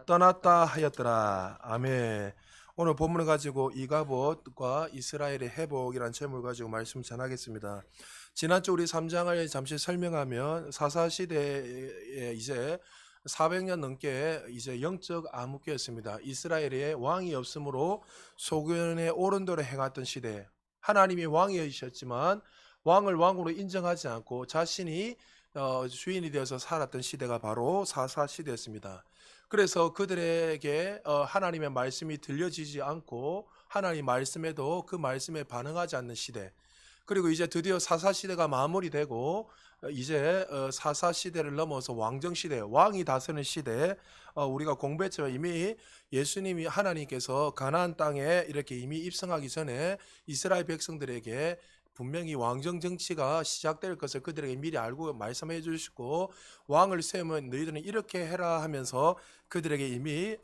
떠났다 하였더라. 아멘. 오늘 본문을 가지고 이가봇과 이스라엘의 회복이라는 제목을 가지고 말씀 전하겠습니다. 지난주 우리 3장을 잠시 설명하면 사사시대에 이제 400년 넘게 이제 영적 암흑기였습니다. 이스라엘의 왕이 없으므로 소견의 오른도로 행했던 시대. 하나님이 왕이셨지만 왕을 왕으로 인정하지 않고 자신이 주인이 되어서 살았던 시대가 바로 사사시대였습니다. 그래서 그들에게 하나님의 말씀이 들려지지 않고 하나님 말씀에도 그 말씀에 반응하지 않는 시대. 그리고 이제 드디어 사사시대가 마무리되고 이제 사사시대를 넘어서 왕정시대, 왕이 다스리는 시대. 우리가 공부했지만 이미 예수님이 하나님께서 가나안 땅에 이렇게 이미 입성하기 전에 이스라엘 백성들에게 분명히 왕정 정치가 시작될 것을 그들에게 미리 알고 말씀해 주시고, 왕을 세우면 너희들은 이렇게 해라 하면서 그들에게 이미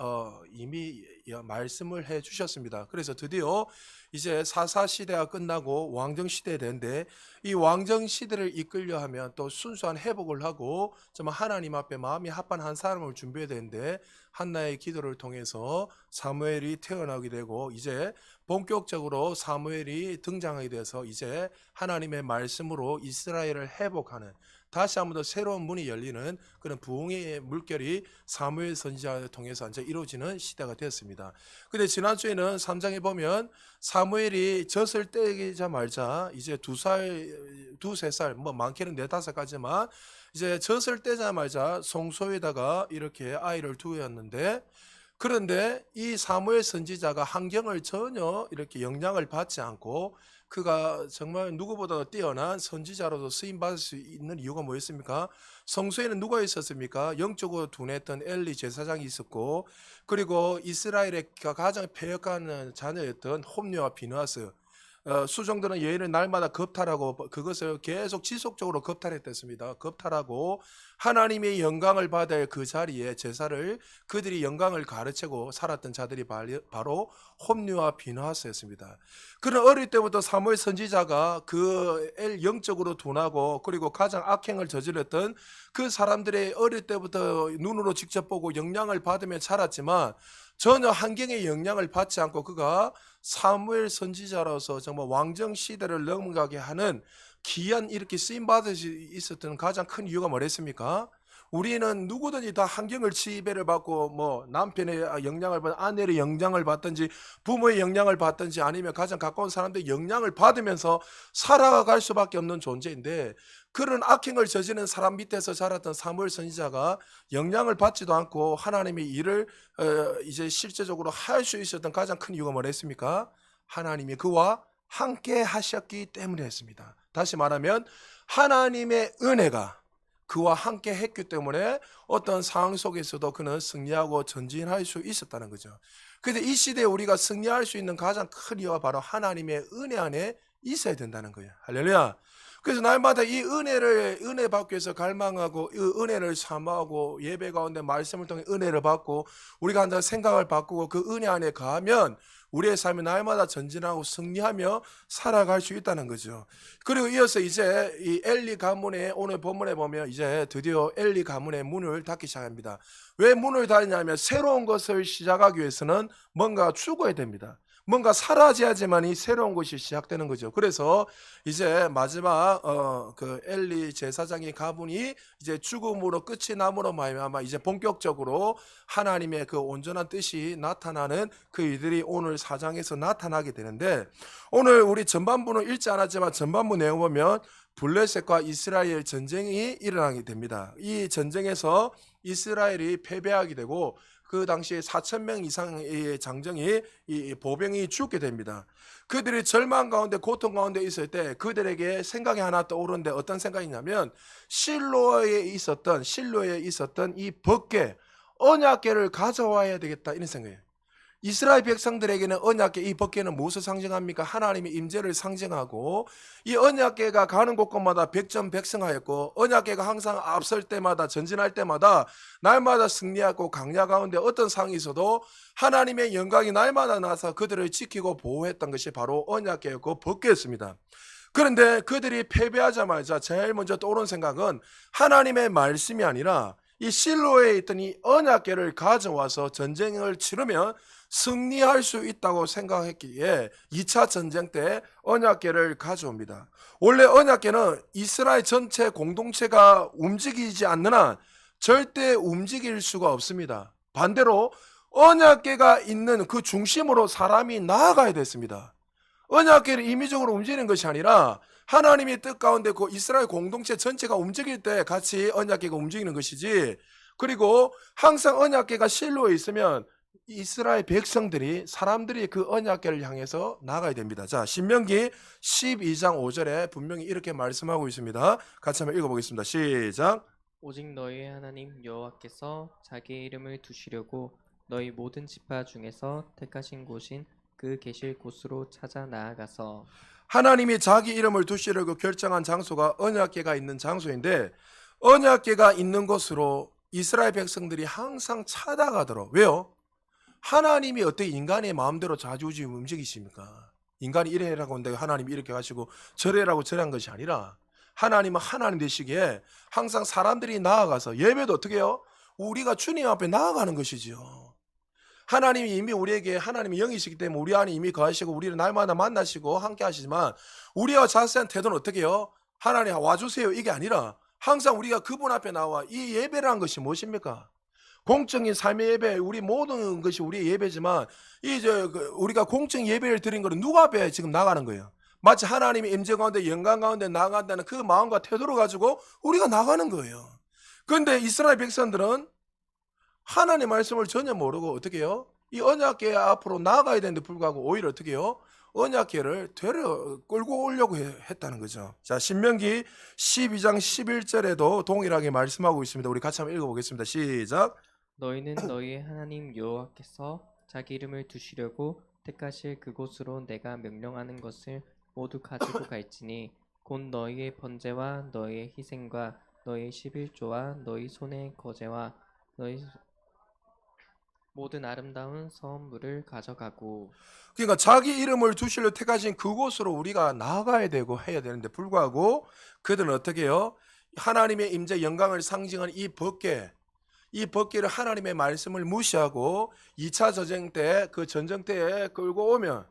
말씀을 해 주셨습니다. 그래서 드디어 이제 사사 시대가 끝나고 왕정 시대에 되는데, 이 왕정 시대를 이끌려 하면 또 순수한 회복을 하고 정말 하나님 앞에 마음이 합한 한 사람을 준비해야 되는데, 한나의 기도를 통해서 사무엘이 태어나게 되고 이제 본격적으로 사무엘이 등장하게 돼서 이제 하나님의 말씀으로 이스라엘을 회복하는, 다시 한번 더 새로운 문이 열리는 그런 부흥의 물결이 사무엘 선지자를 통해서 이제 이루어지는 시대가 되었습니다. 근데 지난주에는 3장에 보면 사무엘이 젖을 떼자마자 이제 2살, 2~3살, 뭐 많게는 4~5살까지만 이제 젖을 떼자마자 성소에다가 이렇게 아이를 두었는데, 그런데 이 사무엘 선지자가 환경을 전혀 이렇게 영향을 받지 않고 그가 정말 누구보다도 뛰어난 선지자로서 쓰임받을 수 있는 이유가 뭐였습니까? 성소에는 누가 있었습니까? 영적으로 둔했던 엘리 제사장이 있었고, 그리고 이스라엘의 가장 패역한 자녀였던 홈리와 비느하스, 수종들은 여인을 날마다 겁탈하고 그것을 계속 지속적으로 겁탈했습니다. 겁탈하고 하나님의 영광을 받을 그 자리에 제사를 그들이 영광을 가르치고 살았던 자들이 바로 홈리와 비느하스였습니다. 그런 어릴 때부터 사무엘 선지자가 그 영적으로 둔하고 그리고 가장 악행을 저질렀던 그 사람들의 어릴 때부터 눈으로 직접 보고 영향을 받으며 자랐지만 전혀 환경의 영향을 받지 않고 그가 사무엘 선지자로서 정말 왕정 시대를 넘어가게 하는 귀한 이렇게 쓰임 받을 수 있었던 가장 큰 이유가 뭐랬습니까? 우리는 누구든지 다 환경을 지배를 받고 뭐 남편의 영향을 받, 아내의 영향을 받든지 부모의 영향을 받든지 아니면 가장 가까운 사람들의 영향을 받으면서 살아갈 수밖에 없는 존재인데, 그런 악행을 저지르는 사람 밑에서 자랐던 사무엘 선지자가 영향을 받지도 않고 하나님의 일을 이제 실제적으로 할 수 있었던 가장 큰 이유가 뭐랬습니까? 하나님이 그와 함께 하셨기 때문이었습니다. 다시 말하면 하나님의 은혜가 그와 함께 했기 때문에 어떤 상황 속에서도 그는 승리하고 전진할 수 있었다는 거죠. 그런데 이 시대에 우리가 승리할 수 있는 가장 큰 이유가 바로 하나님의 은혜 안에 있어야 된다는 거예요. 할렐루야. 그래서 날마다 이 은혜 받기 위해서 갈망하고 이 은혜를 사모하고 예배 가운데 말씀을 통해 은혜를 받고 우리가 한번 생각을 바꾸고 그 은혜 안에 가면 우리의 삶이 날마다 전진하고 승리하며 살아갈 수 있다는 거죠. 그리고 이어서 이제 이 엘리 가문의 오늘 본문에 보면 이제 드디어 엘리 가문의 문을 닫기 시작합니다. 왜 문을 닫냐면 새로운 것을 시작하기 위해서는 뭔가 죽어야 됩니다. 뭔가 사라져야지만이 새로운 것이 시작되는 거죠. 그래서 이제 마지막 그 엘리 제사장의 가문이 이제 죽음으로 끝이 남으로 말미암아 이제 본격적으로 하나님의 그 온전한 뜻이 나타나는 그 일들이 오늘 4장에서 나타나게 되는데, 오늘 우리 전반부는 읽지 않았지만 전반부 내용 보면 블레셋과 이스라엘 전쟁이 일어나게 됩니다. 이 전쟁에서 이스라엘이 패배하게 되고 그 당시에 4,000명 이상의 장정이 이 보병이 죽게 됩니다. 그들이 절망 가운데 고통 가운데 있을 때 그들에게 생각이 하나 떠오르는데 어떤 생각이냐면 실로에 있었던 이 법궤, 언약궤를 가져와야 되겠다, 이런 생각이에요. 이스라엘 백성들에게는 언약궤, 이 법궤는 무엇을 상징합니까? 하나님의 임재를 상징하고, 이 언약궤가 가는 곳곳마다 백전백승하였고 언약궤가 항상 앞설 때마다 전진할 때마다 날마다 승리하고 강야 가운데 어떤 상황이 있어도 하나님의 영광이 날마다 나서 그들을 지키고 보호했던 것이 바로 언약궤였고 법궤였습니다. 그런데 그들이 패배하자마자 제일 먼저 떠오른 생각은 하나님의 말씀이 아니라 이 실로에 있던 이 언약궤를 가져와서 전쟁을 치르면 승리할 수 있다고 생각했기에 2차 전쟁 때 언약궤를 가져옵니다. 원래 언약궤는 이스라엘 전체 공동체가 움직이지 않는 한 절대 움직일 수가 없습니다. 반대로 언약궤가 있는 그 중심으로 사람이 나아가야 됐습니다. 언약궤를 임의적으로 움직이는 것이 아니라 하나님의 뜻 가운데 그 이스라엘 공동체 전체가 움직일 때 같이 언약궤가 움직이는 것이지, 그리고 항상 언약궤가 실로에 있으면 이스라엘 백성들이, 사람들이 그 언약궤를 향해서 나가야 됩니다. 자, 신명기 12장 5절에 분명히 이렇게 말씀하고 있습니다. 같이 한번 읽어보겠습니다. 시작. 오직 너희의 하나님 여호와께서 자기의 이름을 두시려고 너희 모든 지파 중에서 택하신 곳인 그 계실 곳으로 찾아 나아가서. 하나님이 자기 이름을 두시려고 결정한 장소가 언약궤가 있는 장소인데, 언약궤가 있는 곳으로 이스라엘 백성들이 항상 찾아가도록. 왜요? 하나님이 어떻게 인간의 마음대로 좌지우지 움직이십니까? 인간이 이래라고 하는데 하나님이 이렇게 하시고 저래라고 저래한 것이 아니라, 하나님은 하나님 되시기에 항상 사람들이 나아가서, 예배도 어떻게 해요? 우리가 주님 앞에 나아가는 것이지요. 하나님이 이미 우리에게, 하나님이 영이시기 때문에 우리 안에 이미 거하시고 우리를 날마다 만나시고 함께 하시지만, 우리와 자세한 태도는 어떻게 해요? 하나님 와주세요 이게 아니라 항상 우리가 그분 앞에 나와, 이 예배라는 것이 무엇입니까? 공적인 삶의 예배, 우리 모든 것이 우리의 예배지만, 우리가 공적 예배를 드린 거는 누구 앞에 지금 나가는 거예요? 마치 하나님의 임재 가운데, 영광 가운데 나간다는 그 마음과 태도를 가지고 우리가 나가는 거예요. 그런데 이스라엘 백성들은 하나님의 말씀을 전혀 모르고 어떻게 해요? 이 언약궤 앞으로 나아가야 되는데 불구하고 오히려 어떻게 해요? 언약궤를 끌고 오려고 했다는 거죠. 자, 신명기 12장 11절에도 동일하게 말씀하고 있습니다. 우리 같이 한번 읽어보겠습니다. 시작. 너희는 너희의 하나님 여호와께서 자기 이름을 두시려고 택하실 그곳으로 내가 명령하는 것을 모두 가지고 갈지니 곧 너희의 번제와 너희의 희생과 너희의 11조와 너희 손의 거제와 너희 모든 아름다운 선물을 가져가고. 그러니까 자기 이름을 두시려 택하신 그곳으로 우리가 나아가야 되고 해야 되는데 불구하고 그들은 어떻게 해요? 하나님의 임재 영광을 상징하는 이 법궤를 하나님의 말씀을 무시하고 2차 전쟁 때, 그 전쟁 때에 끌고 오면,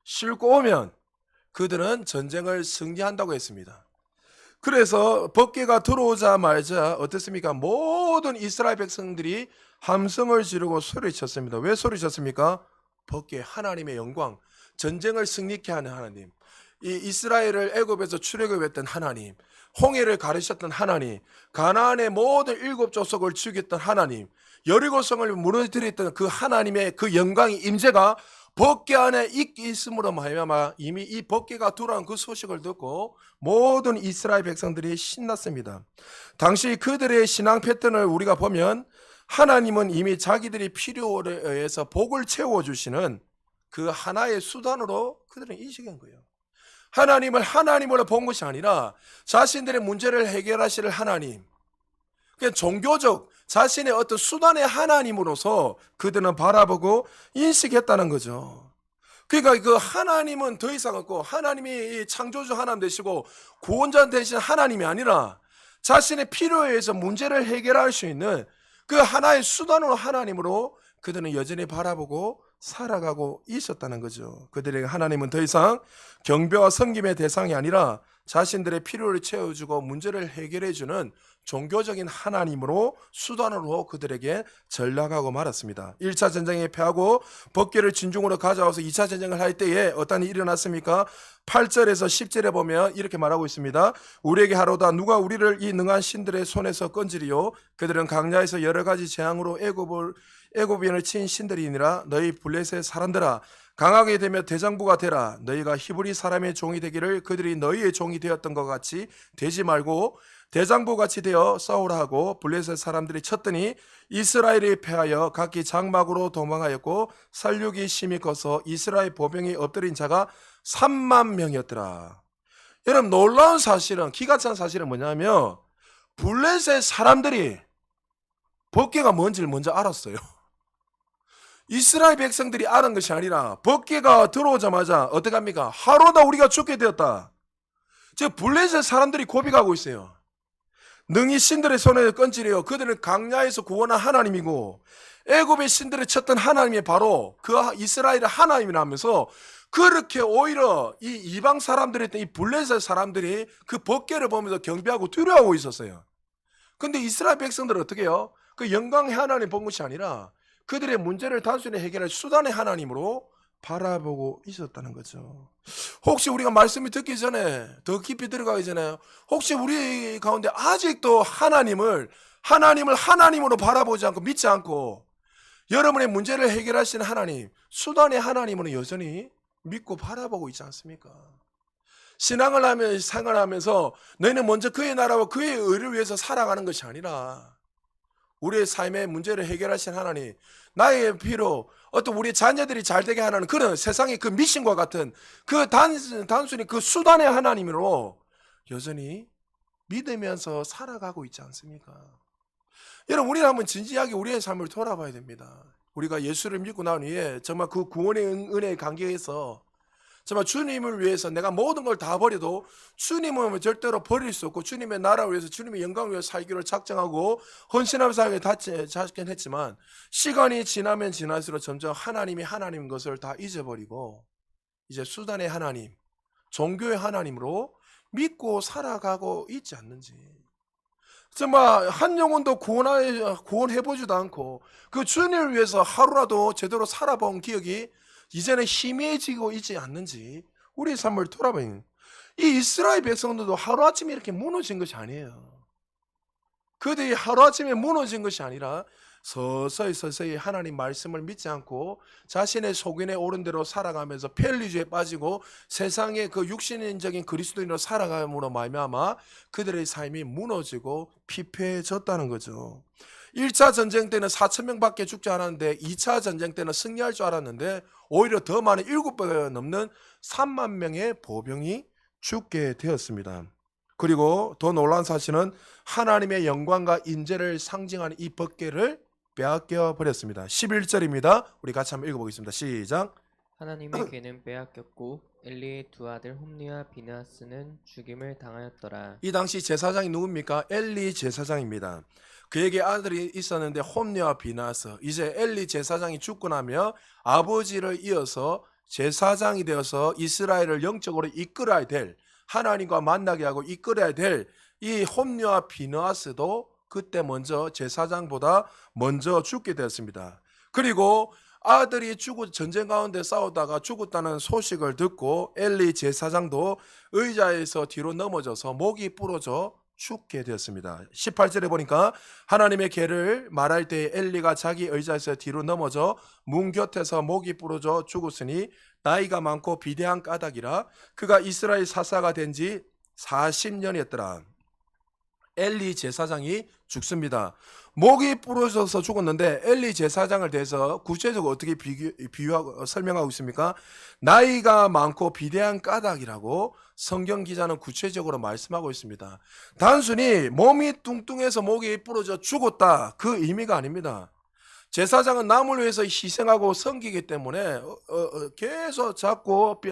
싣고 오면 그들은 전쟁을 승리한다고 했습니다. 그래서 법궤가 들어오자마자 어떻습니까? 모든 이스라엘 백성들이 함성을 지르고 소리쳤습니다. 왜 소리쳤습니까? 법궤, 하나님의 영광, 전쟁을 승리케 하는 하나님, 이 이스라엘을 애굽에서 출애굽했던 하나님, 홍해를 가르셨던 하나님, 가나안의 모든 7족속을 죽였던 하나님, 여리고성을 무너뜨렸던 그 하나님의 그 영광이, 임재가 법궤 안에 있음으로 말미암아 이미 이 법궤가 들어온 그 소식을 듣고 모든 이스라엘 백성들이 신났습니다. 당시 그들의 신앙 패턴을 우리가 보면, 하나님은 이미 자기들이 필요에 의해서 복을 채워주시는 그 하나의 수단으로 그들은 인식한 거예요. 하나님을 하나님으로 본 것이 아니라 자신들의 문제를 해결하실 하나님, 그냥 종교적 자신의 어떤 수단의 하나님으로서 그들은 바라보고 인식했다는 거죠. 그러니까 그 하나님은 더 이상 없고, 하나님이 창조주 하나님 되시고 구원자 되신 하나님이 아니라 자신의 필요에 의해서 문제를 해결할 수 있는 그 하나의 수단으로 하나님으로 그들은 여전히 바라보고 살아가고 있었다는 거죠. 그들에게 하나님은 더 이상 경배와 섬김의 대상이 아니라 자신들의 필요를 채워주고 문제를 해결해주는 종교적인 하나님으로, 수단으로 그들에게 전락하고 말았습니다. 1차 전쟁에 패하고 법궤를 진중으로 가져와서 2차 전쟁을 할 때에 어떤 일이 일어났습니까? 8절에서 10절에 보면 이렇게 말하고 있습니다. 우리에게 하로다 누가 우리를 이 능한 신들의 손에서 건지리요? 그들은 강야에서 여러 가지 재앙으로 애굽인을 친 신들이니라. 너희 블레셋 사람들아, 강하게 되며 대장부가 되라. 너희가 히브리 사람의 종이 되기를 그들이 너희의 종이 되었던 것 같이 되지 말고 대장부같이 되어 싸우라 하고, 블레셋 사람들이 쳤더니 이스라엘이 패하여 각기 장막으로 도망하였고 살육이 심히 커서 이스라엘 보병이 엎드린 자가 3만 명이었더라. 여러분, 놀라운 사실은, 기가 찬 사실은 뭐냐면, 블레셋 사람들이 법궤가 뭔지를 먼저 알았어요. 이스라엘 백성들이 아는 것이 아니라 법궤가 들어오자마자 어떻게 합니까? 하루다 우리가 죽게 되었다. 즉 블레셋 사람들이 고백하고 있어요. 능히 신들의 손에 건지려 그들을 강야에서 구원한 하나님이고 애굽의 신들을 쳤던 하나님이 바로 그 이스라엘의 하나님이라면서 그렇게 오히려 이 이방 사람들이 이 블레셋 사람들이 그 법궤를 보면서 경배하고 두려워하고 있었어요. 근데 이스라엘 백성들은 어떻게 해요? 그 영광의 하나님 본 것이 아니라 그들의 문제를 단순히 해결할 수단의 하나님으로 바라보고 있었다는 거죠. 혹시 우리가 말씀을 듣기 전에 더 깊이 들어가기 전에 혹시 우리 가운데 아직도 하나님을 하나님으로 바라보지 않고 믿지 않고 여러분의 문제를 해결하시는 하나님, 수단의 하나님으로 여전히 믿고 바라보고 있지 않습니까? 신앙을 하며 생활하면서 너희는 먼저 그의 나라와 그의 의를 위해서 살아가는 것이 아니라 우리의 삶의 문제를 해결하신 하나님, 나의 피로 어떤 우리 자녀들이 잘 되게 하는 그런 세상의 그 미신과 같은 그 단순히 그 수단의 하나님으로 여전히 믿으면서 살아가고 있지 않습니까? 여러분, 우리는 한번 진지하게 우리의 삶을 돌아봐야 됩니다. 우리가 예수를 믿고 난 후에 정말 그 구원의 은혜에 감격해서 정말 주님을 위해서 내가 모든 걸 다 버려도 주님은 절대로 버릴 수 없고 주님의 나라를 위해서 주님의 영광을 위해서 살기로 작정하고 헌신하면서 살기로 작정했지만 시간이 지나면 지날수록 점점 하나님이 하나님인 것을 다 잊어버리고 이제 수단의 하나님, 종교의 하나님으로 믿고 살아가고 있지 않는지, 정말 한 영혼도 구원해보지도 않고 그 주님을 위해서 하루라도 제대로 살아본 기억이 이제는 희미해지고 있지 않는지 우리의 삶을 돌아보니 이 이스라엘 백성들도 하루아침에 이렇게 무너진 것이 아니에요. 그들이 하루아침에 무너진 것이 아니라 서서히 하나님 말씀을 믿지 않고 자신의 속인에 오른 대로 살아가면서 펠리주에 빠지고 세상의 그 육신적인 그리스도인으로 살아감으로 말미암아 그들의 삶이 무너지고 피폐해졌다는 거죠. 1차 전쟁 때는 4,000명밖에 죽지 않았는데 2차 전쟁 때는 승리할 줄 알았는데 오히려 더 많은 7배가 넘는 3만 명의 보병이 죽게 되었습니다. 그리고 더 놀라운 사실은 하나님의 영광과 인재를 상징하는 이 법궤를 빼앗겨 버렸습니다. 11절입니다. 우리 같이 한번 읽어보겠습니다. 시작. 하나님의 궤는 빼앗겼고 엘리의 두 아들 홈리와 비느하스는 죽임을 당하였더라. 이 당시 제사장이 누굽니까? 엘리 제사장입니다. 그에게 아들이 있었는데 홈리와 비느하스. 이제 엘리 제사장이 죽고 나며 아버지를 이어서 제사장이 되어서 이스라엘을 영적으로 이끌어야 될, 하나님과 만나게 하고 이끌어야 될 이 홈리와 비느하스도 그때 먼저 제사장보다 먼저 죽게 되었습니다. 그리고 아들이 전쟁 가운데 싸우다가 죽었다는 소식을 듣고 엘리 제사장도 의자에서 뒤로 넘어져서 목이 부러져 죽게 되었습니다. 18절에 보니까 하나님의 궤를 말할 때 엘리가 자기 의자에서 뒤로 넘어져 문 곁에서 목이 부러져 죽었으니 나이가 많고 비대한 까닭이라 그가 이스라엘 사사가 된 지 40년이었더라. 엘리 제사장이 죽습니다. 목이 부러져서 죽었는데 엘리 제사장을 대해서 구체적으로 어떻게 비유하고 설명하고 있습니까? 나이가 많고 비대한 까닭이라고 성경 기자는 구체적으로 말씀하고 있습니다. 단순히 몸이 뚱뚱해서 목이 부러져 죽었다, 그 의미가 아닙니다. 제사장은 남을 위해서 희생하고 섬기기 때문에 계속 잡고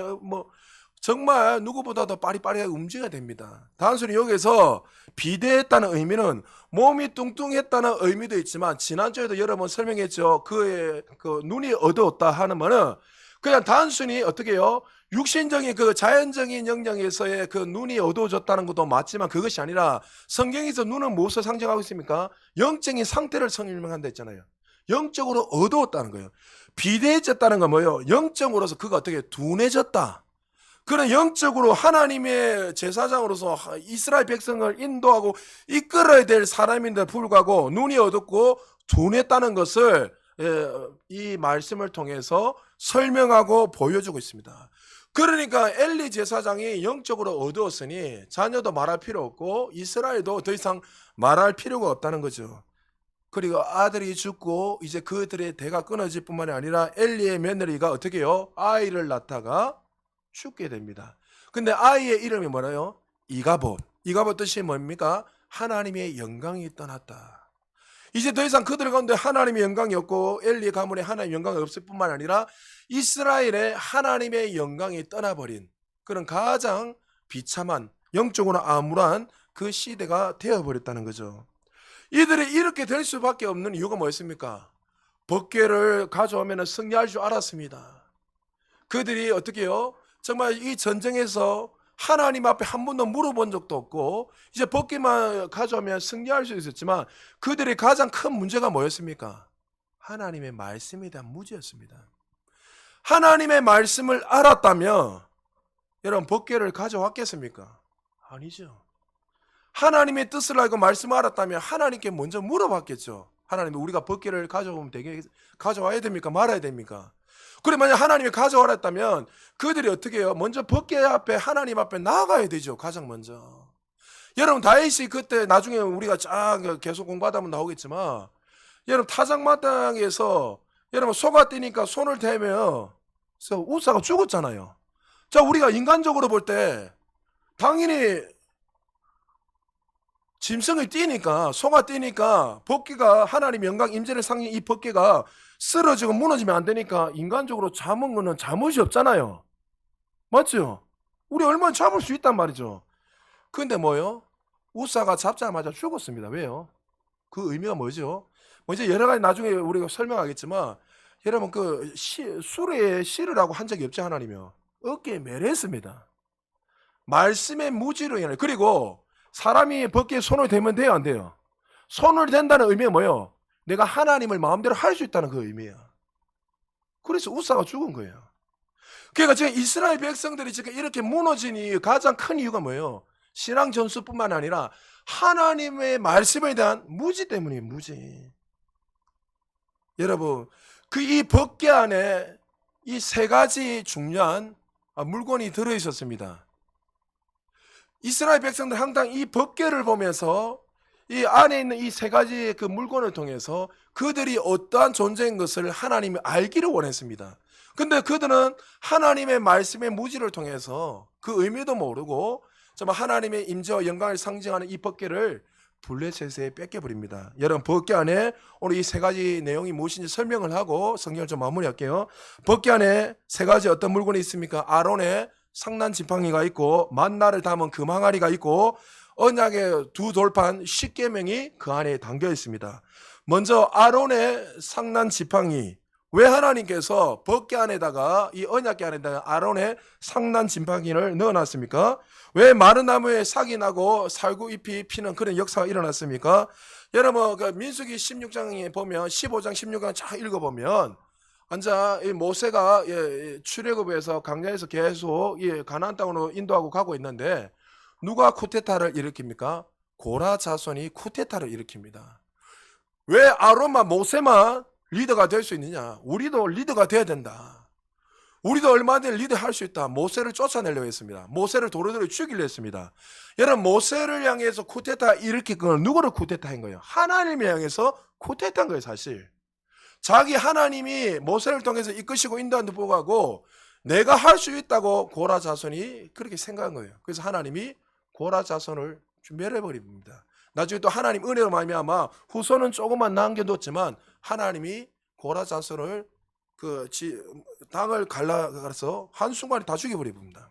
정말 누구보다도 빠리빠리하게 움직여야 됩니다. 단순히 여기서 비대했다는 의미는 몸이 뚱뚱했다는 의미도 있지만 지난주에도 여러 번 설명했죠. 그의 그 눈이 어두웠다 하는 말은 그냥 단순히 어떻게 해요? 육신적인 그 자연적인 영역에서의 그 눈이 어두워졌다는 것도 맞지만 그것이 아니라 성경에서 눈은 무엇을 상징하고 있습니까? 영적인 상태를 설명한다 했잖아요. 영적으로 어두웠다는 거예요. 비대해졌다는 건 뭐예요? 영적으로서 그가 어떻게 둔해졌다. 그런 영적으로 하나님의 제사장으로서 이스라엘 백성을 인도하고 이끌어야 될 사람인데 불구하고 눈이 어둡고 둔했다는 것을 이 말씀을 통해서 설명하고 보여주고 있습니다. 그러니까 엘리 제사장이 영적으로 어두웠으니 자녀도 말할 필요 없고 이스라엘도 더 이상 말할 필요가 없다는 거죠. 그리고 아들이 죽고 이제 그들의 대가 끊어질 뿐만이 아니라 엘리의 며느리가 어떻게 해요? 아이를 낳다가 죽게 됩니다. 근데 아이의 이름이 뭐라요? 이가봇. 이가봇 뜻이 뭡니까? 하나님의 영광이 떠났다. 이제 더 이상 그들 가운데 하나님의 영광이 없고 엘리 가문에 하나님의 영광이 없을 뿐만 아니라 이스라엘의 하나님의 영광이 떠나버린 그런 가장 비참한 영적으로 암울한 그 시대가 되어버렸다는 거죠. 이들이 이렇게 될 수밖에 없는 이유가 뭐였습니까? 법궤를 가져오면 승리할 줄 알았습니다. 그들이 어떻게 해요? 정말 이 전쟁에서 하나님 앞에 한 번도 물어본 적도 없고 이제 법궤만 가져오면 승리할 수 있었지만 그들의 가장 큰 문제가 뭐였습니까? 하나님의 말씀에 대한 무지였습니다. 하나님의 말씀을 알았다면 여러분 법궤를 가져왔겠습니까? 아니죠. 하나님의 뜻을 알고 말씀을 알았다면 하나님께 먼저 물어봤겠죠. 하나님, 우리가 법궤를 가져와야 됩니까? 말아야 됩니까? 그래, 만약 하나님이 가져와라 했다면 그들이 어떻게 해요? 먼저 법궤 앞에, 하나님 앞에 나아가야 되죠. 가장 먼저. 여러분, 다윗이 그때 나중에 우리가 계속 공부하다 보면 나오겠지만 여러분, 타작마당에서 여러분 소가 뛰니까 손을 대면 우사가 죽었잖아요. 자, 우리가 인간적으로 볼 때 당연히 짐승이 뛰니까, 소가 뛰니까 법궤가 하나님 영광 임재를 상징 이 법궤가 쓰러지고 무너지면 안 되니까 인간적으로 잡은 거는 잘못이 없잖아요. 맞죠? 우리 얼마나 잡을 수 있단 말이죠. 근데 뭐요? 우사가 잡자마자 죽었습니다. 왜요? 그 의미가 뭐죠? 뭐 이제 여러 가지 나중에 우리가 설명하겠지만 여러분 그 수레에 실으라고 한 적이 없지 하나님이요. 어깨에 매랬습니다. 말씀의 무지로 인해. 그리고 사람이 법궤에 손을 대면 돼요, 안 돼요? 손을 댄다는 의미가 뭐예요? 내가 하나님을 마음대로 할 수 있다는 그 의미야. 그래서 우사가 죽은 거예요. 그러니까 지금 이스라엘 백성들이 지금 이렇게 무너진 가장 큰 이유가 뭐예요? 신앙 전수뿐만 아니라 하나님의 말씀에 대한 무지 때문이에요, 무지. 여러분, 그 이 법궤 안에 이 세 가지 중요한 물건이 들어 있었습니다. 이스라엘 백성들 항상 이 법궤를 보면서 이 안에 있는 이 세 가지 그 물건을 통해서 그들이 어떠한 존재인 것을 하나님이 알기를 원했습니다. 근데 그들은 하나님의 말씀의 무지를 통해서 그 의미도 모르고 정말 하나님의 임재와 영광을 상징하는 이 법궤를 블레셋에 뺏겨버립니다. 여러분, 법궤 안에 오늘 이 세 가지 내용이 무엇인지 설명을 하고 성경을 좀 마무리할게요. 법궤 안에 세 가지 어떤 물건이 있습니까? 아론의 상난 지팡이가 있고 만나를 담은 금 항아리가 있고 언약의 두 돌판 십계명이 그 안에 담겨 있습니다. 먼저 아론의 상난 지팡이. 왜 하나님께서 법궤 안에다가 이 언약궤 안에다가 아론의 상난 지팡이를 넣어놨습니까? 왜 마른 나무에 싹이 나고 살구잎이 피는 그런 역사가 일어났습니까? 여러분 그 민수기 16장에 보면 15장 16장 잘 읽어보면 앉아 이 모세가 출애굽에서 광야에서 계속 가나안 땅으로 인도하고 가고 있는데 누가 쿠데타를 일으킵니까? 고라 자손이 쿠데타를 일으킵니다. 왜 아론만 모세만 리더가 될 수 있느냐? 우리도 리더가 돼야 된다. 우리도 얼마든지 리더할 수 있다. 모세를 쫓아내려고 했습니다. 모세를 도로도로 죽이려 했습니다. 여러분, 모세를 향해서 쿠데타 일으킨 건 누구를 쿠데타한 거예요? 하나님을 향해서 쿠데타한 거예요, 사실. 자기 하나님이 모세를 통해서 이끄시고 인도한 데 보고 내가 할 수 있다고 고라 자손이 그렇게 생각한 거예요. 그래서 하나님이 고라 자손을 멸해버립니다. 나중에 또 하나님 은혜로 말미암아 후손은 조금만 남겨뒀지만 하나님이 고라 자손을 당을 갈라서 한순간에 다 죽여버립니다.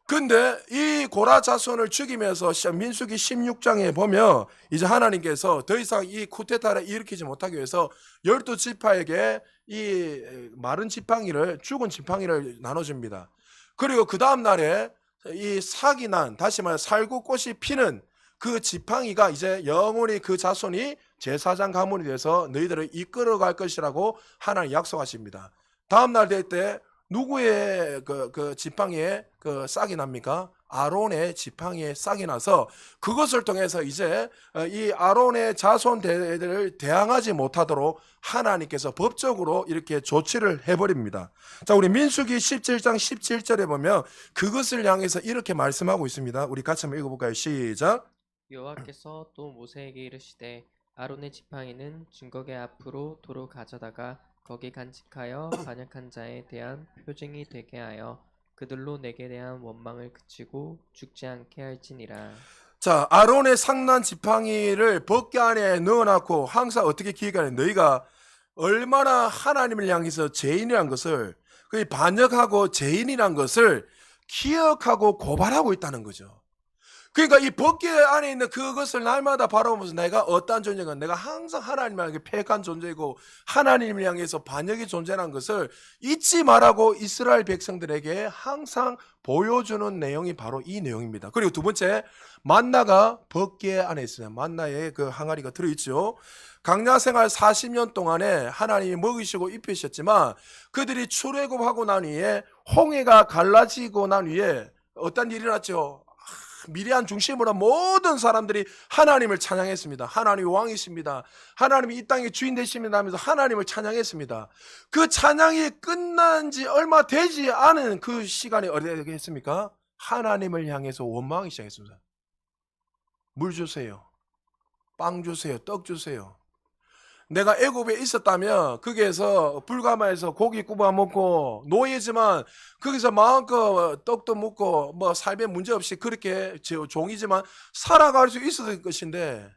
근데 이 고라 자손을 죽이면서 민수기 16장에 보면 이제 하나님께서 더 이상 이 쿠데타를 일으키지 못하기 위해서 12지파에게 이 마른 지팡이를, 죽은 지팡이를 나눠줍니다. 그리고 그 다음 날에 이 삭이 난, 다시 말해 살구꽃이 피는 그 지팡이가 이제 영원히 그 자손이 제사장 가문이 돼서 너희들을 이끌어갈 것이라고 하나님 약속하십니다. 다음 날 될 때 누구의 그 지팡이에 그 싹이 납니까? 아론의 지팡이에 싹이 나서 그것을 통해서 이제 이 아론의 자손들을 대항하지 못하도록 하나님께서 법적으로 이렇게 조치를 해버립니다. 자, 우리 민수기 17장 17절에 보면 그것을 향해서 이렇게 말씀하고 있습니다. 우리 같이 한번 읽어볼까요? 시작. 여호와께서 또 모세에게 이르시되 아론의 지팡이는 증거궤 앞으로 도로 가져다가 거기 간직하여 반역한 자에 대한 표징이 되게 하여 그들로 내게 대한 원망을 그치고 죽지 않게 할지니라. 자, 아론의 상난 지팡이를 법궤 안에 넣어놨고 항상 어떻게 기억하냐? 너희가 얼마나 하나님을 향해서 죄인이란 것을, 그 반역하고 죄인이란 것을 기억하고 고발하고 있다는 거죠. 그러니까 이 법궤 안에 있는 그것을 날마다 바라보면서 내가 어떠한 존재인가, 내가 항상 하나님을 향해 패역한 존재이고 하나님을 향해서 반역의 존재라는 것을 잊지 말라고 이스라엘 백성들에게 항상 보여주는 내용이 바로 이 내용입니다. 그리고 두 번째, 만나가 법궤 안에 있어요. 만나에 그 항아리가 들어있죠. 광야 생활 40년 동안에 하나님이 먹이시고 입히셨지만 그들이 출애굽하고 난 후에 홍해가 갈라지고 난 후에 어떤 일이 일어났죠? 미리안 중심으로 모든 사람들이 하나님을 찬양했습니다. 하나님이 왕이십니다. 하나님이 이 땅의 주인 되십니다 하면서 하나님을 찬양했습니다. 그 찬양이 끝난 지 얼마 되지 않은 그 시간에 어떻게 했습니까? 하나님을 향해서 원망하기 시작했습니다. 물 주세요. 빵 주세요. 떡 주세요. 내가 애굽에 있었다면 거기에서 불가마에서 고기 구워 먹고 노예지만 거기서 마음껏 떡도 먹고 뭐 삶에 문제 없이 그렇게 종이지만 살아갈 수 있었을 것인데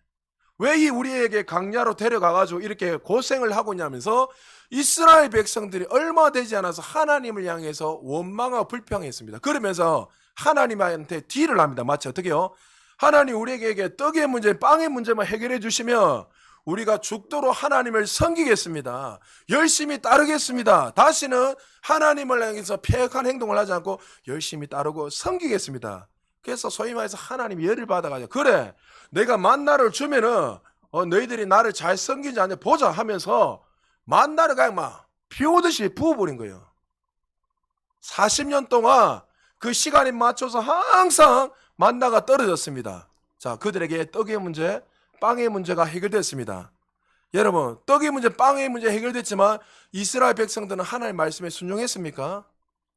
왜 이 우리에게 광야로 데려가가지고 이렇게 고생을 하고 있냐면서 이스라엘 백성들이 얼마 되지 않아서 하나님을 향해서 원망하고 불평했습니다. 그러면서 하나님한테 딜을 합니다. 마치 어떻게요? 하나님 우리에게 떡의 문제, 빵의 문제만 해결해 주시면 우리가 죽도록 하나님을 섬기겠습니다. 열심히 따르겠습니다. 다시는 하나님을 향해서 패역한 행동을 하지 않고 열심히 따르고 섬기겠습니다. 그래서 소위 말해서 하나님이 열을 받아가지고 그래 내가 만나를 주면은 너희들이 나를 잘 섬기지 않냐 보자 하면서 만나를 그냥 막 비오듯이 부어버린 거예요. 40년 동안 그 시간에 맞춰서 항상 만나가 떨어졌습니다. 자, 그들에게 떡의 문제, 빵의 문제가 해결됐습니다. 여러분, 떡의 문제, 빵의 문제 해결됐지만 이스라엘 백성들은 하나님의 말씀에 순종했습니까?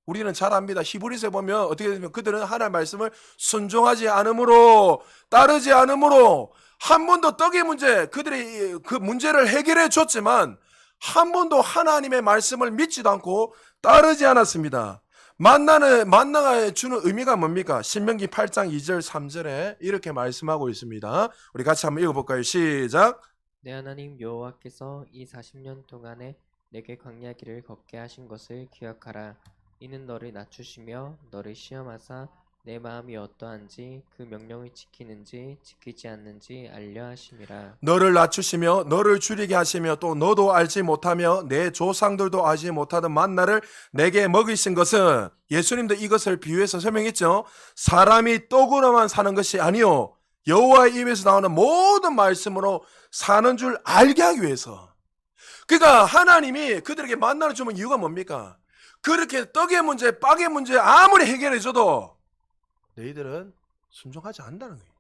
우리는 잘 압니다. 히브리서에 보면 어떻게 되면 그들은 하나님의 말씀을 순종하지 않으므로, 따르지 않으므로 한 번도 떡의 문제, 그들이 그 문제를 해결해 줬지만 한 번도 하나님의 말씀을 믿지도 않고 따르지 않았습니다. 만나가 주는 의미가 뭡니까? 신명기 8장 2절 3절에 이렇게 말씀하고 있습니다. 우리 같이 한번 읽어볼까요? 시작. 내 하나님 여호와께서 이 40년 동안에 내게 광야 길을 걷게 하신 것을 기억하라. 이는 너를 낮추시며 너를 시험하사 내 마음이 어떠한지 그 명령을 지키는지 지키지 않는지 알려 하심이라. 너를 낮추시며 너를 줄이게 하시며 또 너도 알지 못하며 내 조상들도 알지 못하던 만나를 내게 먹이신 것은, 예수님도 이것을 비유해서 설명했죠. 사람이 떡으로만 사는 것이 아니요 여호와의 입에서 나오는 모든 말씀으로 사는 줄 알게 하기 위해서. 그러니까 하나님이 그들에게 만나를 주면 이유가 뭡니까? 그렇게 떡의 문제, 빵의 문제 아무리 해결해줘도 너희들은 순종하지 않는다는 거예요.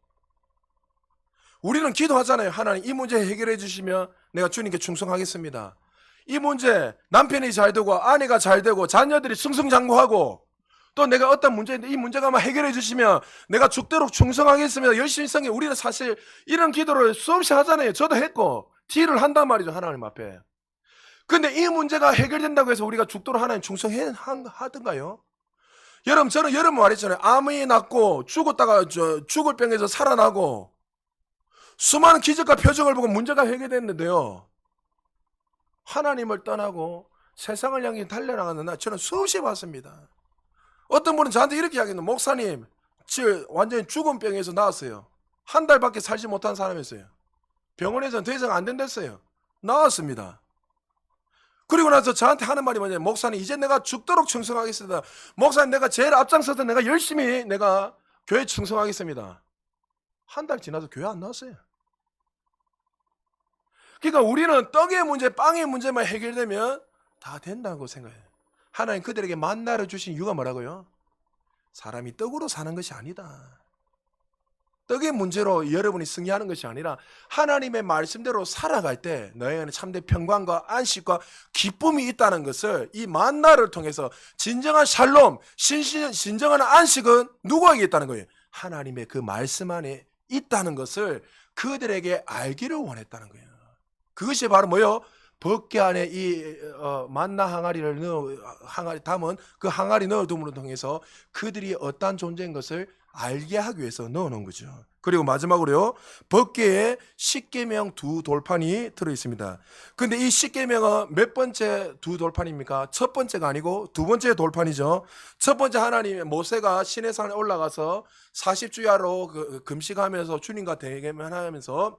우리는 기도하잖아요. 하나님 이 문제 해결해 주시면 내가 주님께 충성하겠습니다. 이 문제 남편이 잘 되고 아내가 잘 되고 자녀들이 승승장구하고 또 내가 어떤 문제인데 이 문제가 해결해 주시면 내가 죽도록 충성하겠습니다. 열심히 성해. 우리는 사실 이런 기도를 수없이 하잖아요. 저도 했고 딜을 한단 말이죠. 하나님 앞에. 근데 이 문제가 해결된다고 해서 우리가 죽도록 하나님 충성하던가요? 여러분, 저는 여러분 말했잖아요. 암이 낫고 죽었다가 죽을 병에서 살아나고 수많은 기적과 표적을 보고 문제가 해결됐는데요. 하나님을 떠나고 세상을 향해 달려나가는 날 저는 수없이 봤습니다. 어떤 분은 저한테 이렇게 이야기했는데, 목사님, 완전히 죽은 병에서 나왔어요. 한 달밖에 살지 못한 사람이었어요. 병원에서는 더 이상 안 된댔어요. 나왔습니다. 그리고 나서 저한테 하는 말이 뭐냐면, 목사님 이제 내가 죽도록 충성하겠습니다. 목사님 내가 제일 앞장서서 내가 열심히 내가 교회 충성하겠습니다. 한 달 지나서 교회 안 나왔어요. 그러니까 우리는 떡의 문제, 빵의 문제만 해결되면 다 된다고 생각해요. 하나님 그들에게 만나를 주신 이유가 뭐라고요? 사람이 떡으로 사는 것이 아니다. 떡의 문제로 여러분이 승리하는 것이 아니라 하나님의 말씀대로 살아갈 때 너희에게는 참된 평강과 안식과 기쁨이 있다는 것을 이 만나를 통해서 진정한 샬롬, 진정한 안식은 누구에게 있다는 거예요? 하나님의 그 말씀 안에 있다는 것을 그들에게 알기를 원했다는 거예요. 그것이 바로 뭐요? 법궤 안에 이 만나 항아리 담은 그 항아리 넣어둠으로 통해서 그들이 어떠한 존재인 것을 알게 하기 위해서 넣어놓은 거죠. 그리고 마지막으로요, 법궤에 십계명 두 돌판이 들어 있습니다. 근데 이 십계명은 몇 번째 두 돌판입니까? 첫 번째가 아니고 두 번째 돌판이죠. 첫 번째 하나님 모세가 시내산에 올라가서 40주야로 금식하면서 주님과 대면하면서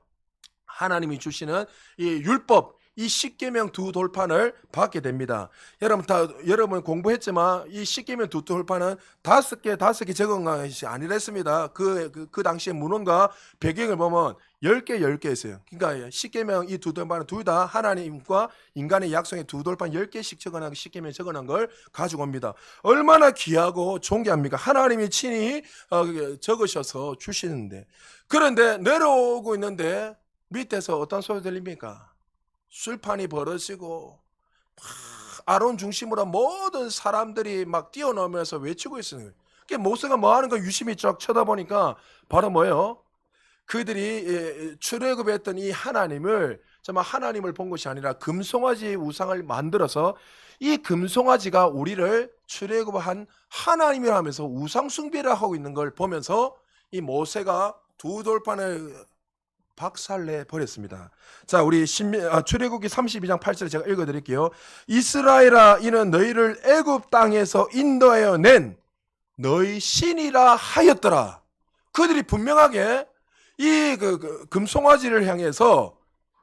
하나님이 주시는 이 율법, 이 십계명 두 돌판을 받게 됩니다. 여러분 공부했지만 이 십계명 두 돌판은 다섯 개 적은 것이 아니랬습니다. 그 당시에 문헌과 배경을 보면 10개 있어요. 그러니까 십계명 이 두 돌판은 둘 다 하나님과 인간의 약속의 두 돌판 10개씩 적어놓은 십계명 적어놓은 걸 가지고 옵니다. 얼마나 귀하고 존귀합니까? 하나님이 친히 적으셔서 주시는데, 그런데 내려오고 있는데 밑에서 어떤 소리 들립니까? 술판이 벌어지고 막 아론 중심으로 모든 사람들이 막 뛰어넘으면서 외치고 있는 거예요. 그게 모세가 뭐 하는 거 유심히 쫙 쳐다보니까 바로 뭐예요? 그들이 출애굽했던 이 하나님을, 정말 하나님을 본 것이 아니라 금송아지 우상을 만들어서 이 금송아지가 우리를 출애굽한 하나님이라 하면서 우상 숭배를 하고 있는 걸 보면서 이 모세가 두 돌판을 박살내 버렸습니다. 자, 우리 출애굽기 32장 8절에 제가 읽어 드릴게요. 이스라엘아, 이는 너희를 애굽 땅에서 인도하여 낸 너희 신이라 하였더라. 그들이 분명하게 이 금송아지를 향해서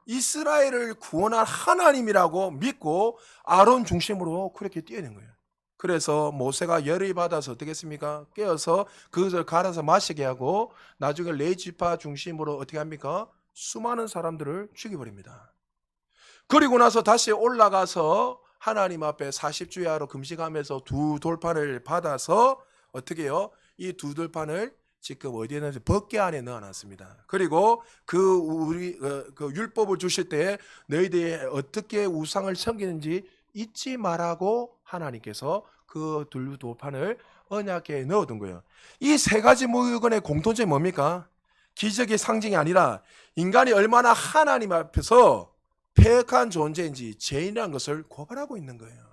이스라엘을 구원할 하나님이라고 믿고 아론 중심으로 그렇게 뛰어낸 거예요. 그래서 모세가 열이 받아서 어떻게 했습니까? 깨어서 그것을 갈아서 마시게 하고 나중에 레이지파 중심으로 어떻게 합니까? 수많은 사람들을 죽여버립니다. 그리고 나서 다시 올라가서 하나님 앞에 40주야로 금식하면서 두 돌판을 받아서 어떻게 해요? 이 두 돌판을 지금 어디에 넣어서 법궤 안에 넣어놨습니다. 그리고 그 율법을 주실 때 너희들이 어떻게 우상을 섬기는지 잊지 말라고 하나님께서 그 두 돌판을 언약궤에 넣어둔 거예요. 이 세 가지 물건의 공통점이 뭡니까? 기적의 상징이 아니라 인간이 얼마나 하나님 앞에서 패역한 존재인지, 죄인이라는 것을 고발하고 있는 거예요.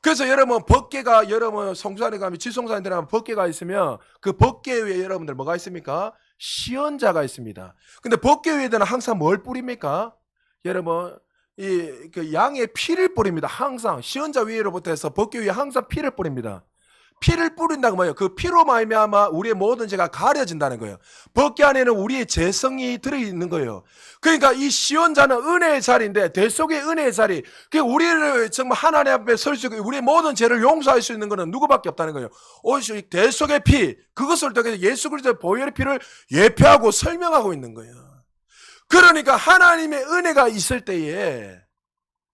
그래서 여러분 법궤가, 여러분 성수안에 가면, 지성산에 들어가면 법궤가 있으면 그 법궤 위에 여러분들 뭐가 있습니까? 시언자가 있습니다. 근데 법궤 위에는 항상 뭘 뿌립니까? 여러분 그 양의 피를 뿌립니다. 항상 시언자 위로부터 해서 법궤 위에 항상 피를 뿌립니다. 피를 뿌린다고 뭐예요? 그 피로 말미암아 우리의 모든 죄가 가려진다는 거예요. 법궤 안에는 우리의 죄성이 들어있는 거예요. 그러니까 이 시온자는 은혜의 자리인데, 대속의 은혜의 자리, 그 우리를 정말 하나님 앞에 설 수 있고 우리의 모든 죄를 용서할 수 있는 것은 누구밖에 없다는 거예요. 오직 대속의 피, 그것을 통해서 예수 그리스도의 보혈의 피를 예표하고 설명하고 있는 거예요. 그러니까 하나님의 은혜가 있을 때에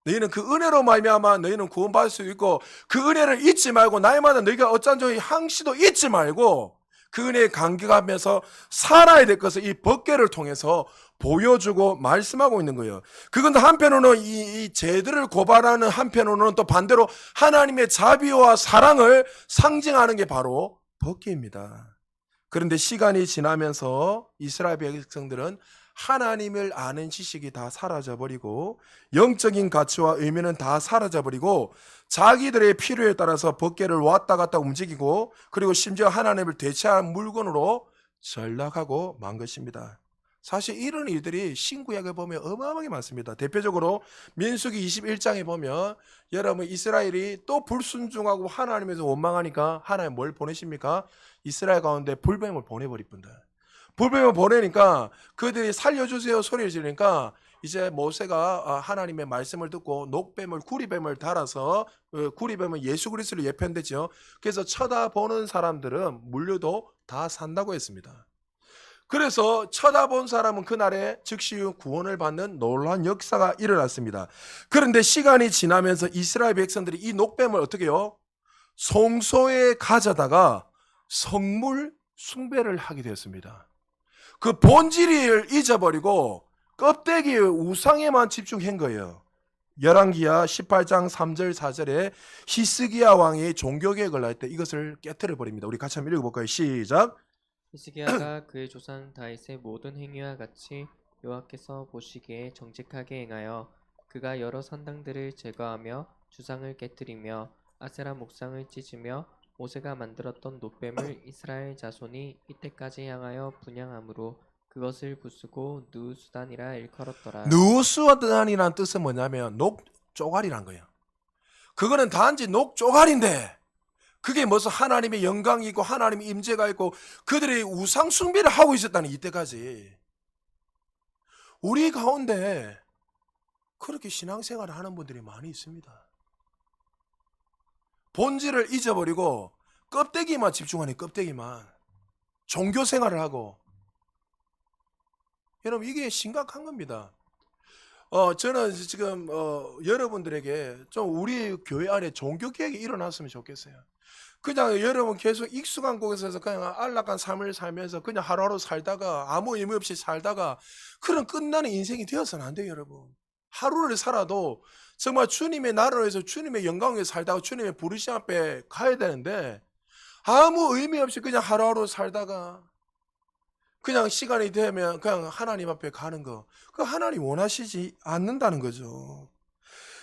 너희는 그 은혜로 말미암아 너희는 구원받을 수 있고, 그 은혜를 잊지 말고 날마다 너희가 어쩐지 항시도 잊지 말고 그 은혜에 감격하면서 살아야 될 것을 이 법궤를 통해서 보여주고 말씀하고 있는 거예요. 그건 한편으로는 이 죄들을 고발하는, 한편으로는 또 반대로 하나님의 자비와 사랑을 상징하는 게 바로 법궤입니다. 그런데 시간이 지나면서 이스라엘 백성들은 하나님을 아는 지식이 다 사라져버리고 영적인 가치와 의미는 다 사라져버리고 자기들의 필요에 따라서 법궤를 왔다 갔다 움직이고, 그리고 심지어 하나님을 대체한 물건으로 전락하고 만 것입니다. 사실 이런 일들이 신구약에 보면 어마어마하게 많습니다. 대표적으로 민수기 21장에 보면 여러분 이스라엘이 또 불순종하고 하나님에서 원망하니까 하나님 뭘 보내십니까? 이스라엘 가운데 불뱀을 보내버릴 뿐다. 불뱀을 보내니까 그들이 살려주세요 소리를 지르니까 이제 모세가 하나님의 말씀을 듣고 녹뱀을, 구리뱀을 달아서, 구리뱀은 예수 그리스도를 예편되죠. 그래서 쳐다보는 사람들은 물려도 다 산다고 했습니다. 그래서 쳐다본 사람은 그날에 즉시 구원을 받는 놀라운 역사가 일어났습니다. 그런데 시간이 지나면서 이스라엘 백성들이 이 녹뱀을 어떻게 해요? 성소에 가져다가 성물 숭배를 하게 되었습니다. 그 본질을 잊어버리고 껍데기 우상에만 집중한 거예요. 열왕기하 18장 3절 4절에 히스기야 왕이 종교개혁을 할 때 이것을 깨뜨려 버립니다. 우리 같이 한번 읽어볼까요? 시작. 히스기야가 그의 조상 다윗의 모든 행위와 같이 여호와께서 보시기에 정직하게 행하여 그가 여러 산당들을 제거하며 주상을 깨뜨리며 아세라 목상을 찢으며 모세가 만들었던 놋뱀을 이스라엘 자손이 이때까지 향하여 분향함으로 그것을 부수고 느우수단이라 일컬었더라. 느우수단이라는 뜻은 뭐냐면 녹 쪼가리란 거예요. 그거는 단지 녹 쪼가리인데 그게 무슨 하나님의 영광이 있고 하나님의 임재가 있고 그들이 우상 숭배를 하고 있었다는 이때까지. 우리 가운데 그렇게 신앙생활을 하는 분들이 많이 있습니다. 본질을 잊어버리고 껍데기만 집중하는 껍데기만 종교 생활을 하고. 여러분 이게 심각한 겁니다. 저는 지금 여러분들에게 좀 우리 교회 안에 종교 개혁이 일어났으면 좋겠어요. 그냥 여러분 계속 익숙한 곳에서 그냥 안락한 삶을 살면서 그냥 하루하루 살다가 아무 의미 없이 살다가 그런 끝나는 인생이 되어서는 안 돼요, 여러분. 하루를 살아도 정말 주님의 나라에서 주님의 영광에 살다가 주님의 부르심 앞에 가야 되는데 아무 의미 없이 그냥 하루하루 살다가 그냥 시간이 되면 그냥 하나님 앞에 가는 거, 그 하나님 원하시지 않는다는 거죠.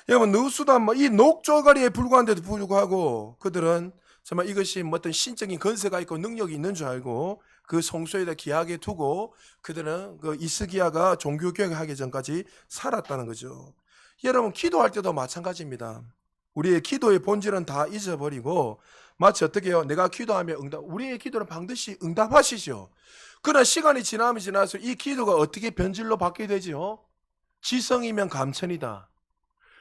여러분 누수도 이 녹조가리에 불과한데도 불구하고 그들은 정말 이것이 뭐 어떤 신적인 건세가 있고 능력이 있는 줄 알고 그 성소에다 귀하게 두고 그들은 그 이스기야가 종교개혁을 하기 전까지 살았다는 거죠. 여러분 기도할 때도 마찬가지입니다. 우리의 기도의 본질은 다 잊어버리고 마치 어떻게 해요? 내가 기도하면 우리의 기도는 반드시 응답하시죠. 그러나 시간이 지나면 지나서 이 기도가 어떻게 변질로 바뀌게 되죠? 지성이면 감천이다.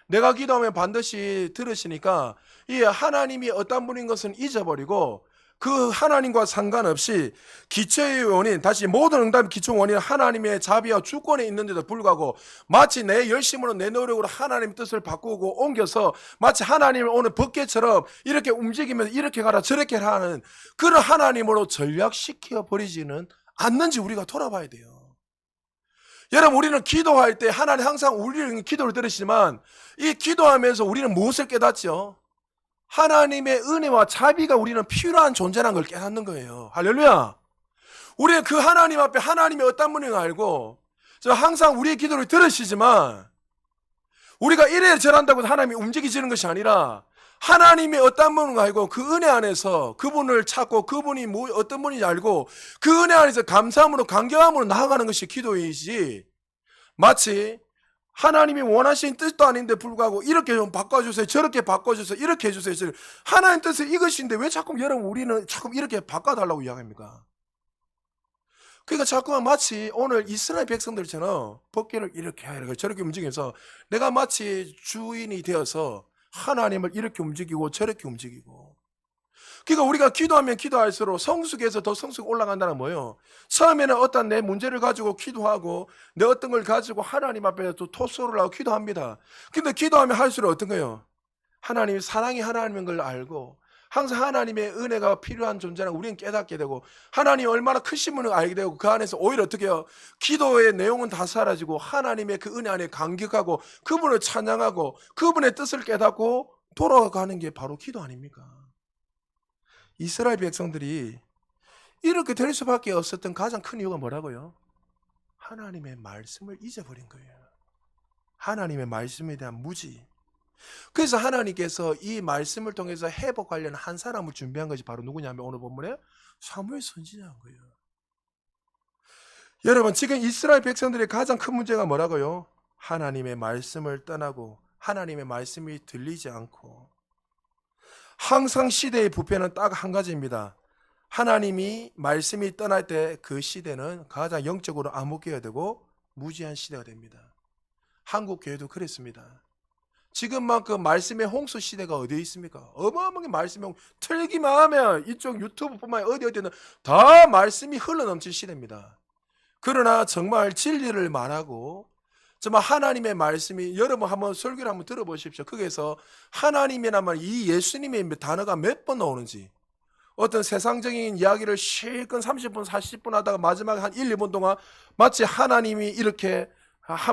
내가 기도하면 반드시 들으시니까 이 하나님이 어떤 분인 것은 잊어버리고 그 하나님과 상관없이 기초의 원인, 다시 모든 응답의 기초 원인 하나님의 자비와 주권에 있는데도 불구하고 마치 내 열심으로 내 노력으로 하나님의 뜻을 바꾸고 옮겨서 마치 하나님을 오늘 법궤처럼 이렇게 움직이면서 이렇게 가라 저렇게 하는 그런 하나님으로 전략시켜 버리지는 않는지 우리가 돌아봐야 돼요. 여러분 우리는 기도할 때 하나님 항상 우리를 기도를 들으시지만 이 기도하면서 우리는 무엇을 깨닫죠? 하나님의 은혜와 자비가 우리는 필요한 존재라는 걸 깨닫는 거예요. 할렐루야. 우리는 그 하나님 앞에 하나님의 어떤 분인가 알고 항상 우리의 기도를 들으시지만 우리가 이래 저란다고 하나님이 움직이지는 것이 아니라 하나님의 어떤 분인가 알고 그 은혜 안에서 그분을 찾고 그분이 어떤 분인지 알고 그 은혜 안에서 감사함으로 감격함으로 나아가는 것이 기도이지 마치 하나님이 원하신 뜻도 아닌데 불구하고 이렇게 좀 바꿔주세요 저렇게 바꿔주세요 이렇게 해주세요 하나님 뜻은 이것인데 왜 자꾸 여러분 우리는 자꾸 이렇게 바꿔달라고 이야기합니까? 그러니까 자꾸만 마치 오늘 이스라엘 백성들처럼 법궤를 이렇게 하고 저렇게 움직여서 내가 마치 주인이 되어서 하나님을 이렇게 움직이고 저렇게 움직이고. 그러니까 우리가 기도하면 기도할수록 성숙에서 더 성숙 올라간다는 뭐예요? 처음에는 어떤 내 문제를 가지고 기도하고 내 어떤 걸 가지고 하나님 앞에 또 토소를 하고 기도합니다. 근데 기도하면 할수록 어떤 거예요? 하나님이 사랑이 하나님인 걸 알고 항상 하나님의 은혜가 필요한 존재라는 우리는 깨닫게 되고 하나님이 얼마나 크신 분을 알게 되고 그 안에서 오히려 어떻게 해요? 기도의 내용은 다 사라지고 하나님의 그 은혜 안에 감격하고 그분을 찬양하고 그분의 뜻을 깨닫고 돌아가는 게 바로 기도 아닙니까? 이스라엘 백성들이 이렇게 될 수밖에 없었던 가장 큰 이유가 뭐라고요? 하나님의 말씀을 잊어버린 거예요. 하나님의 말씀에 대한 무지. 그래서 하나님께서 이 말씀을 통해서 회복하려는 한 사람을 준비한 것이 바로 누구냐면 오늘 본문에 사무엘 선지자인 거예요. 여러분 지금 이스라엘 백성들의 가장 큰 문제가 뭐라고요? 하나님의 말씀을 떠나고 하나님의 말씀이 들리지 않고 항상 시대의 부패는 딱 한 가지입니다. 하나님이 말씀이 떠날 때 그 시대는 가장 영적으로 암흑기가 되고 무지한 시대가 됩니다. 한국 교회도 그랬습니다. 지금만큼 말씀의 홍수 시대가 어디에 있습니까? 어마어마하게 말씀의 홍수. 틀기만 하면 이쪽 유튜브뿐만 아니라 어디는 다 말씀이 흘러넘친 시대입니다. 그러나 정말 진리를 말하고 정말 하나님의 말씀이 여러분 한번 설교를 한번 들어보십시오. 거기에서 하나님이란 말, 이 예수님의 단어가 몇 번 나오는지 어떤 세상적인 이야기를 실컷 30분 40분 하다가 마지막에 한 1, 2분 동안 마치 하나님이 이렇게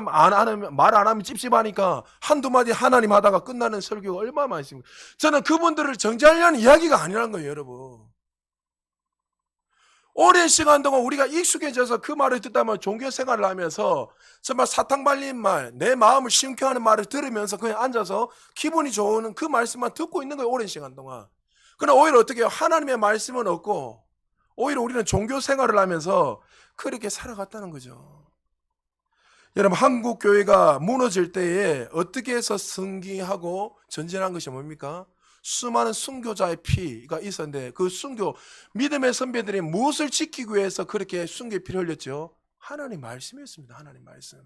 말 안 하면 찝찝하니까 한두 마디 하나님 하다가 끝나는 설교가 얼마나 많이 있습니까? 저는 그분들을 정죄하려는 이야기가 아니라는 거예요, 여러분. 오랜 시간 동안 우리가 익숙해져서 그 말을 듣다 보면 종교 생활을 하면서 정말 사탕 발린 말, 내 마음을 심쿵하는 말을 들으면서 그냥 앉아서 기분이 좋은 그 말씀만 듣고 있는 거예요, 오랜 시간 동안. 그러나 오히려 어떻게 해요? 하나님의 말씀은 없고 오히려 우리는 종교 생활을 하면서 그렇게 살아갔다는 거죠. 여러분, 한국 교회가 무너질 때에 어떻게 해서 승기하고 전진한 것이 뭡니까? 수많은 순교자의 피가 있었는데 그 순교 믿음의 선배들이 무엇을 지키기 위해서 그렇게 순교의 피를 흘렸죠? 하나님 말씀이었습니다. 하나님 말씀.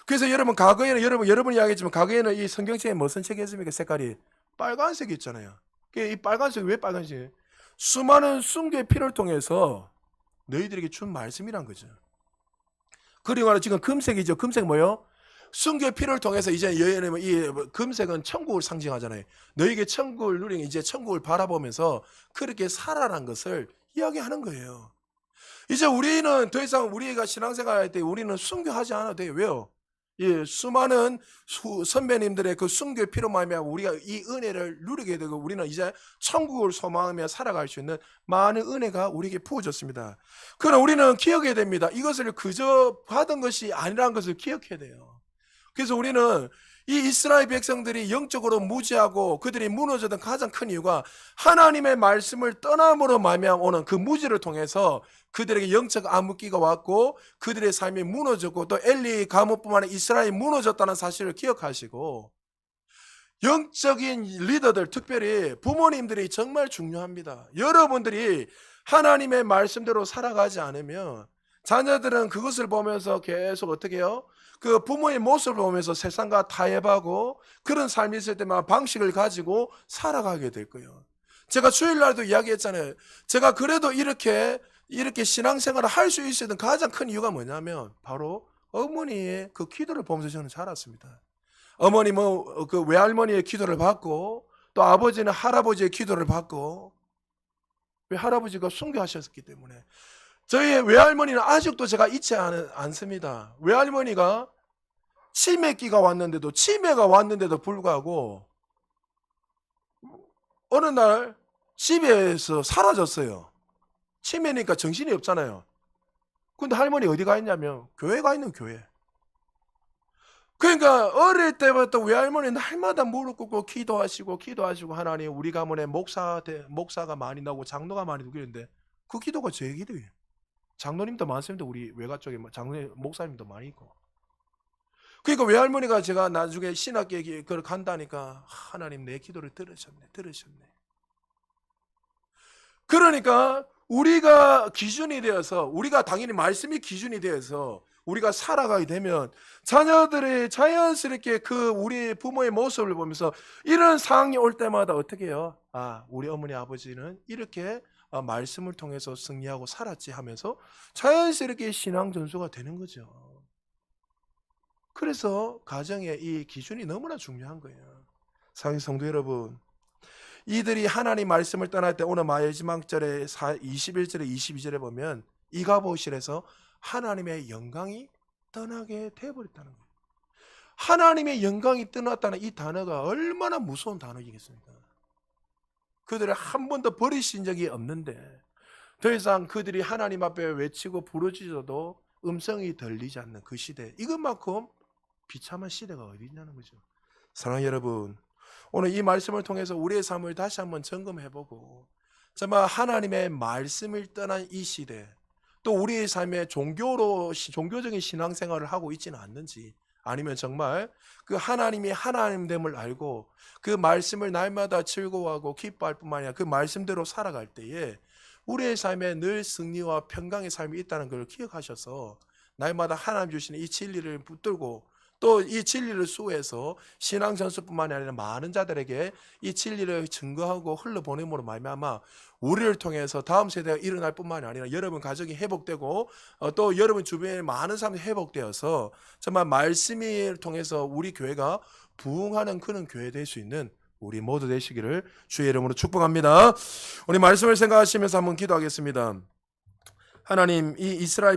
그래서 여러분, 과거에는 여러분이 이야기했지만 과거에는 이 성경책에 무슨 책이 있습니까? 색깔이 빨간색이 있잖아요. 이 빨간색이 왜 빨간색이에요? 수많은 순교의 피를 통해서 너희들에게 준 말씀이란 거죠. 그리고 지금 금색이죠. 금색 뭐요? 순교의 피를 통해서 이제 이 금색은 천국을 상징하잖아요. 너에게 천국을 누리니 이제 천국을 바라보면서 그렇게 살아란 것을 이야기하는 거예요. 이제 우리는 더 이상 우리가 신앙생활 할 때 우리는 순교하지 않아도 돼요. 왜요? 이 수많은 선배님들의 그 순교의 피로 말미암아 우리가 이 은혜를 누리게 되고 우리는 이제 천국을 소망하며 살아갈 수 있는 많은 은혜가 우리에게 부어졌습니다. 그러나 우리는 기억해야 됩니다. 이것을 그저 받은 것이 아니라는 것을 기억해야 돼요. 그래서 우리는 이 이스라엘 백성들이 영적으로 무지하고 그들이 무너졌던 가장 큰 이유가 하나님의 말씀을 떠남으로 말미암아 오는 그 무지를 통해서 그들에게 영적 암흑기가 왔고 그들의 삶이 무너졌고 또 엘리 가문뿐만 아니라 이스라엘이 무너졌다는 사실을 기억하시고 영적인 리더들 특별히 부모님들이 정말 중요합니다. 여러분들이 하나님의 말씀대로 살아가지 않으면 자녀들은 그것을 보면서 계속 어떻게 해요? 그 부모의 모습을 보면서 세상과 타협하고 그런 삶이 있을 때만 방식을 가지고 살아가게 될 거예요. 제가 주일날도 이야기했잖아요. 제가 그래도 이렇게 신앙생활을 할 수 있었던 가장 큰 이유가 뭐냐면 바로 어머니의 그 기도를 보면서 저는 자랐습니다. 어머니 그 외할머니의 기도를 받고 또 아버지는 할아버지의 기도를 받고 왜 할아버지가 순교하셨기 때문에 저희 외할머니는 아직도 제가 잊지 않습니다. 외할머니가 치매가 왔는데도 불구하고 어느 날 집에서 사라졌어요. 치매니까 정신이 없잖아요. 근데 할머니 어디 가 있냐면 교회 가 있는 교회. 그러니까 어릴 때부터 외할머니 날마다 무릎 꿇고 기도하시고 하나님 우리 가문에 목사가 많이 나오고 장로가 많이 누고 있는데 그 기도가 제 기도예요. 장로님도 많습니다. 우리 외가 쪽에 목사님도 많이 있고. 그러니까 외할머니가 제가 나중에 신학교에 그걸 간다니까 하나님 내 기도를 들으셨네. 그러니까 우리가 기준이 되어서 우리가 당연히 말씀이 기준이 되어서 우리가 살아가게 되면 자녀들이 자연스럽게 그 우리 부모의 모습을 보면서 이런 상황이 올 때마다 어떻게 해요? 우리 어머니 아버지는 이렇게 말씀을 통해서 승리하고 살았지 하면서 자연스럽게 신앙 전수가 되는 거죠. 그래서 가정의 이 기준이 너무나 중요한 거예요. 사랑하는 성도 여러분, 이들이 하나님 말씀을 떠날 때 오늘 마지막 절에 21절에 22절에 보면 이가보실에서 하나님의 영광이 떠나게 되어버렸다는 거예요. 하나님의 영광이 떠났다는 이 단어가 얼마나 무서운 단어이겠습니까? 그들을 한 번도 버리신 적이 없는데 더 이상 그들이 하나님 앞에 외치고 부르짖어도 음성이 들리지 않는 그 시대, 이것만큼 비참한 시대가 어디 있냐는 거죠. 사랑하는 여러분, 오늘 이 말씀을 통해서 우리의 삶을 다시 한번 점검해보고 정말 하나님의 말씀을 떠난 이 시대, 또 우리의 삶에 종교적인 신앙생활을 하고 있지는 않는지, 아니면 정말 그 하나님이 하나님됨을 알고 그 말씀을 날마다 즐거워하고 기뻐할 뿐만 아니라 그 말씀대로 살아갈 때에 우리의 삶에 늘 승리와 평강의 삶이 있다는 걸 기억하셔서 날마다 하나님 주시는 이 진리를 붙들고 또 이 진리를 수호해서 신앙 전수뿐만 아니라 많은 자들에게 이 진리를 증거하고 흘러보냄으로 말미암아 우리를 통해서 다음 세대가 일어날 뿐만 아니라 여러분 가정이 회복되고 또 여러분 주변에 많은 사람이 회복되어서 정말 말씀을 통해서 우리 교회가 부흥하는 그런 교회 될 수 있는 우리 모두 되시기를 주의 이름으로 축복합니다. 우리 말씀을 생각하시면서 한번 기도하겠습니다. 하나님, 이 이스라엘